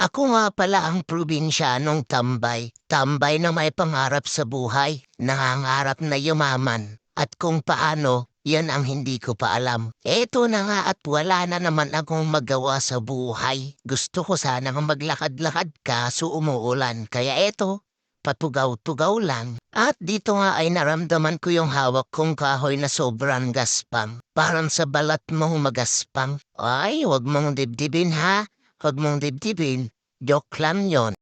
Ako nga pala ang probinsyanong tambay. Tambay na may pangarap sa buhay, nangangarap na yumaman. At kung paano, yan ang hindi ko pa alam. Eto na nga at wala na naman akong magawa sa buhay. Gusto ko sanang maglakad-lakad kaso umuulan. Kaya eto, patugaw-tugaw lang. At dito nga ay naramdaman ko yung hawak kong kahoy na sobrang gaspang. Parang sa balat mong magaspang. Ay, wag mong dibdibin ha. Huwag mong dibdibin, joke lang yon.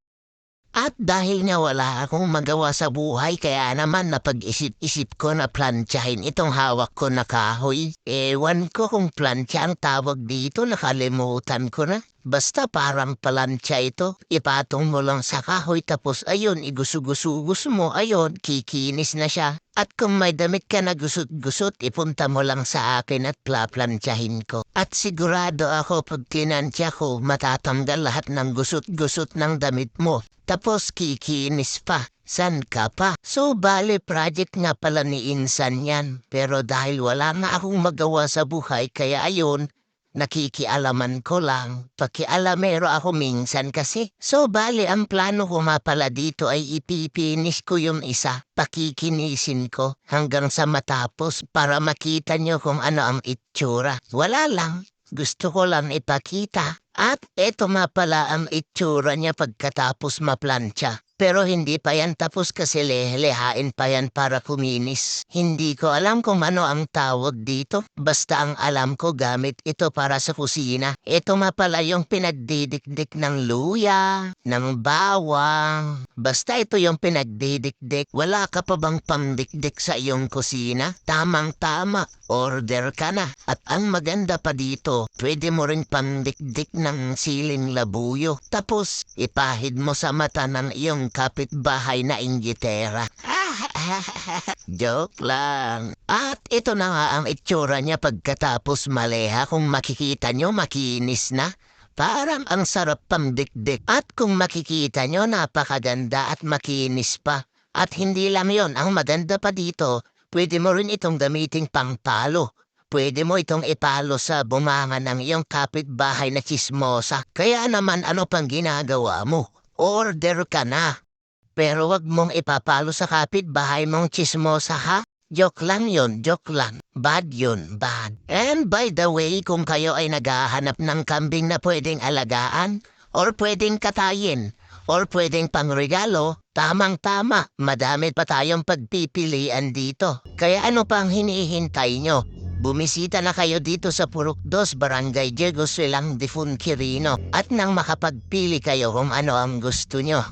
At dahil nga wala akong magawa sa buhay kaya naman napag-isip-isip ko na plantsahin itong hawak ko na kahoy. Ewan ko kung plantsa ang tawag dito, nakalimutan ko na. Basta parang plantsa ito, ipatong mo lang sa kahoy tapos ayun, igusugusugos mo, ayun, kikinis na siya. At kung may damit ka na gusot-gusot, ipunta mo lang sa akin at plaplantsahin ko. At sigurado ako pag tinansya ko, matatanggal lahat ng gusot-gusot ng damit mo. Tapos kikinis pa. San ka pa? So bale project nga pala ni Insan yan. Pero dahil wala nga akong magawa sa buhay kaya ayun, nakikialaman ko lang. Pakialamero ako minsan kasi. So bale ang plano ko nga pala dito ay ipipinis ko yung isa. Pakikinisin ko hanggang sa matapos para makita nyo kung ano ang itsura. Wala lang. Gusto ko lang ipakita. At eto nga pala ang itsura niya pagkatapos maplantsa. Pero hindi pa yan tapos kasi lehain pa yan para kuminis. Hindi ko alam kung ano ang tawag dito. Basta ang alam ko gamit ito para sa kusina. Ito nga pala yung pinagdidikdik ng luya, ng bawang. Basta ito yung pinagdidikdik. Wala ka pa bang pangdikdik sa iyong kusina? Tamang-tama. Order ka na. At ang maganda pa dito, pwede mo rin pangdikdik ng siling labuyo. Tapos, ipahid mo sa mata ng iyong kapitbahay na inggitera. Joke lang. At ito na nga ang itsura niya pagkatapos maleha. Kung makikita nyo, makinis na. Parang ang sarap pamdikdik. At kung makikita nyo, napakaganda at makinis pa. At hindi lang yon, ang maganda pa dito, pwede mo rin itong gamiting pangpalo. Pwede mo itong ipalo sa bunganga ng iyong kapitbahay na chismosa. Kaya naman ano pang ginagawa mo? Order ka na. Pero wag mong ipapalo sa kapitbahay mong chismosa ha? Joke lang yon, joke lang. Bad yun, bad. And by the way, kung kayo ay naghahanap ng kambing na pwedeng alagaan, or pwedeng katayin, or pwedeng pangregalo, tamang-tama, madami pa tayong pagpipilian dito. Kaya ano pang hinihintay nyo? Bumisita na kayo dito sa Purok 2, Barangay Diego Silang de Funquirino at nang makapagpili kayo kung ano ang gusto nyo.